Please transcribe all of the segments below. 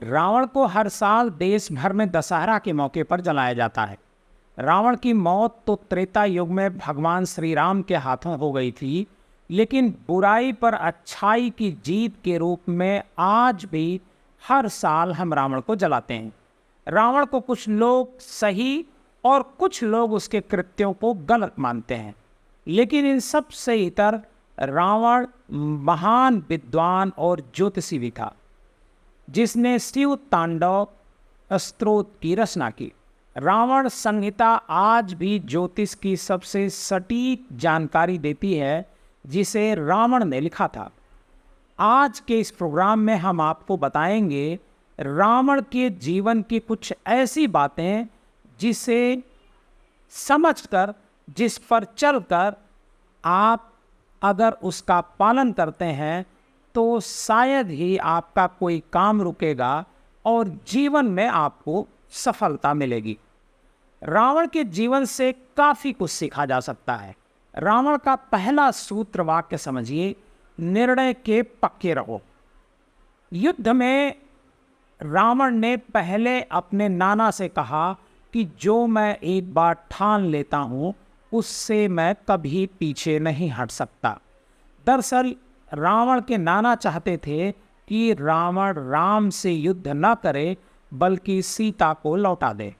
रावण को हर साल देश भर में दशहरा के मौके पर जलाया जाता है। रावण की मौत तो त्रेता युग में भगवान श्री राम के हाथों हो गई थी, लेकिन बुराई पर अच्छाई की जीत के रूप में आज भी हर साल हम रावण को जलाते हैं। रावण को कुछ लोग सही और कुछ लोग उसके कृत्यों को गलत मानते हैं, लेकिन इन सब से इतर रावण महान विद्वान और ज्योतिषी भी था, जिसने शिव तांडव स्तोत्र की रचना की। रावण संहिता आज भी ज्योतिष की सबसे सटीक जानकारी देती है, जिसे रावण ने लिखा था। आज के इस प्रोग्राम में हम आपको बताएंगे रावण के जीवन की कुछ ऐसी बातें जिसे समझकर, जिस पर चलकर आप अगर उसका पालन करते हैं तो शायद ही आपका कोई काम रुकेगा और जीवन में आपको सफलता मिलेगी। रावण के जीवन से काफ़ी कुछ सीखा जा सकता है। रावण का पहला सूत्र वाक्य समझिए, निर्णय के पक्के रहो। युद्ध में रावण ने पहले अपने नाना से कहा कि जो मैं एक बार ठान लेता हूँ उससे मैं कभी पीछे नहीं हट सकता। दरअसल रावण के नाना चाहते थे कि रावण राम से युद्ध न करे बल्कि सीता को लौटा दे।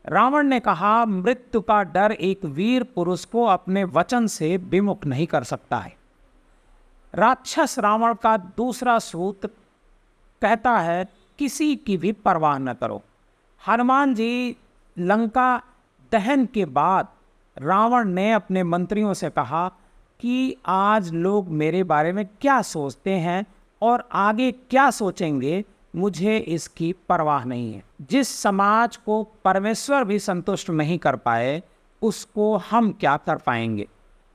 रावण ने कहा, मृत्यु का डर एक वीर पुरुष को अपने वचन से विमुख नहीं कर सकता है। राक्षस रावण का दूसरा सूत्र कहता है, किसी की भी परवाह न करो। हनुमान जी लंका दहन के बाद रावण ने अपने मंत्रियों से कहा कि आज लोग मेरे बारे में क्या सोचते हैं और आगे क्या सोचेंगे, मुझे इसकी परवाह नहीं है। जिस समाज को परमेश्वर भी संतुष्ट नहीं कर पाए उसको हम क्या कर पाएंगे।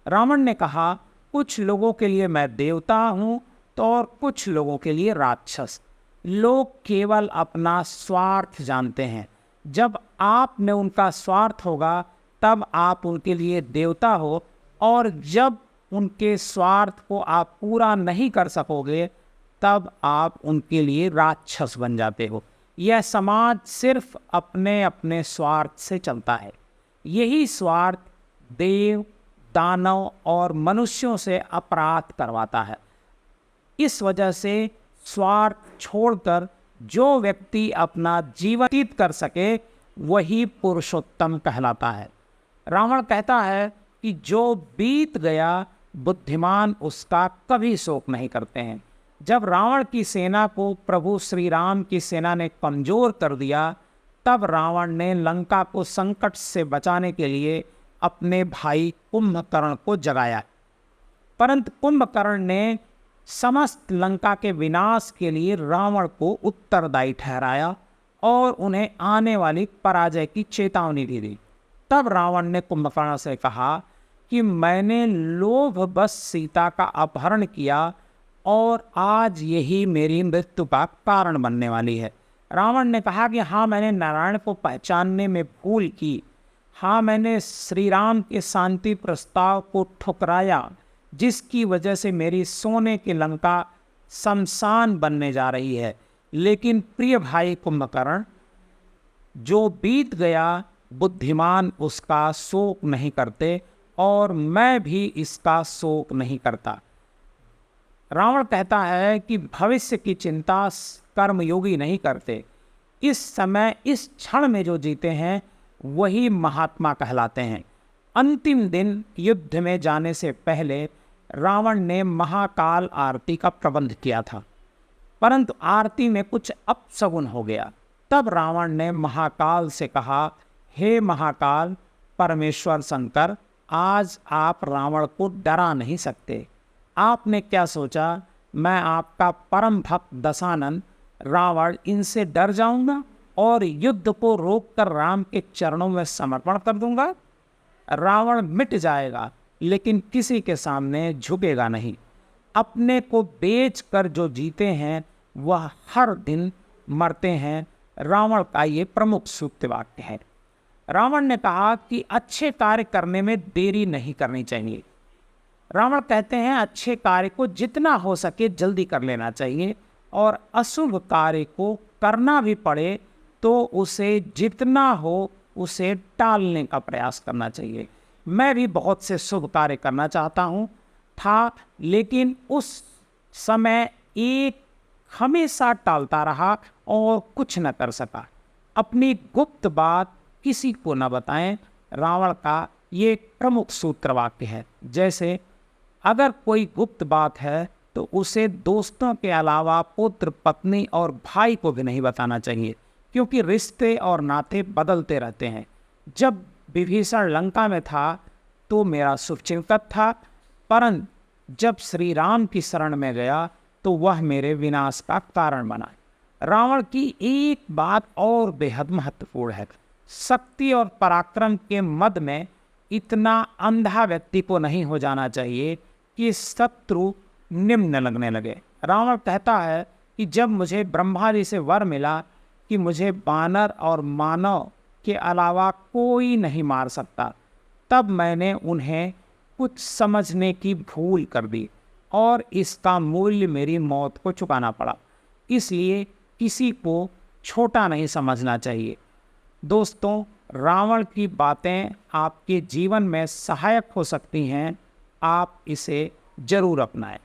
रावण ने कहा, कुछ लोगों के लिए मैं देवता हूँ तो और कुछ लोगों के लिए राक्षस। लोग केवल अपना स्वार्थ जानते हैं। जब आप में उनका स्वार्थ होगा तब आप उनके लिए देवता हो, और जब उनके स्वार्थ को आप पूरा नहीं कर सकोगे तब आप उनके लिए राक्षस बन जाते हो। यह समाज सिर्फ अपने अपने स्वार्थ से चलता है। यही स्वार्थ देव, दानव और मनुष्यों से अपराध करवाता है। इस वजह से स्वार्थ छोड़कर जो व्यक्ति अपना जीवन व्यतीत कर सके वही पुरुषोत्तम कहलाता है। रावण कहता है कि जो बीत गया बुद्धिमान उसका कभी शोक नहीं करते हैं। जब रावण की सेना को प्रभु श्री राम की सेना ने कमजोर कर दिया तब रावण ने लंका को संकट से बचाने के लिए अपने भाई कुंभकर्ण को जगाया, परंतु कुंभकर्ण ने समस्त लंका के विनाश के लिए रावण को उत्तरदायी ठहराया और उन्हें आने वाली पराजय की चेतावनी भी दी। तब रावण ने कुंभकर्ण से कहा कि मैंने लोभवश सीता का अपहरण किया और आज यही मेरी मृत्यु का कारण बनने वाली है। रावण ने कहा कि हाँ, मैंने नारायण को पहचानने में भूल की। हाँ, मैंने श्री राम के शांति प्रस्ताव को ठुकराया, जिसकी वजह से मेरी सोने की लंका शमशान बनने जा रही है। लेकिन प्रिय भाई कुंभकर्ण, जो बीत गया बुद्धिमान उसका शोक नहीं करते और मैं भी इसका शोक नहीं करता। रावण कहता है कि भविष्य की चिंता कर्मयोगी नहीं करते। इस समय, इस क्षण में जो जीते हैं वही महात्मा कहलाते हैं। अंतिम दिन युद्ध में जाने से पहले रावण ने महाकाल आरती का प्रबंध किया था, परंतु आरती में कुछ अपशगुन हो गया। तब रावण ने महाकाल से कहा, हे महाकाल परमेश्वर शंकर, आज आप रावण को डरा नहीं सकते। आपने क्या सोचा, मैं आपका परम भक्त दशानन रावण इनसे डर जाऊंगा और युद्ध को रोककर राम के चरणों में समर्पण कर दूंगा? रावण मिट जाएगा लेकिन किसी के सामने झुकेगा नहीं। अपने को बेच कर जो जीते हैं वह हर दिन मरते हैं। रावण का ये प्रमुख सूक्त वाक्य है। रावण ने कहा कि अच्छे कार्य करने में देरी नहीं करनी चाहिए। रावण कहते हैं अच्छे कार्य को जितना हो सके जल्दी कर लेना चाहिए और अशुभ कार्य को करना भी पड़े तो उसे जितना हो उसे टालने का प्रयास करना चाहिए। मैं भी बहुत से शुभ कार्य करना चाहता हूँ था, लेकिन उस समय एक हमेशा टालता रहा और कुछ न कर सका। अपनी गुप्त बात किसी को न बताएं, रावण का ये प्रमुख सूत्र वाक्य है। जैसे अगर कोई गुप्त बात है तो उसे दोस्तों के अलावा पुत्र, पत्नी और भाई को भी नहीं बताना चाहिए, क्योंकि रिश्ते और नाते बदलते रहते हैं। जब विभीषण लंका में था तो मेरा शुभचिंतक था, परंतु जब श्री राम की शरण में गया तो वह मेरे विनाश का कारण बना। रावण की एक बात और बेहद महत्वपूर्ण है। शक्ति और पराक्रम के मद में इतना अंधा व्यक्ति को नहीं हो जाना चाहिए कि शत्रु निम्न लगने लगे। रावण कहता है कि जब मुझे ब्रह्मा जी से वर मिला कि मुझे बानर और मानव के अलावा कोई नहीं मार सकता, तब मैंने उन्हें कुछ समझने की भूल कर दी और इसका मूल्य मेरी मौत को चुकाना पड़ा। इसलिए किसी को छोटा नहीं समझना चाहिए। दोस्तों, रावण की बातें आपके जीवन में सहायक हो सकती हैं। आप इसे जरूर अपनाएं।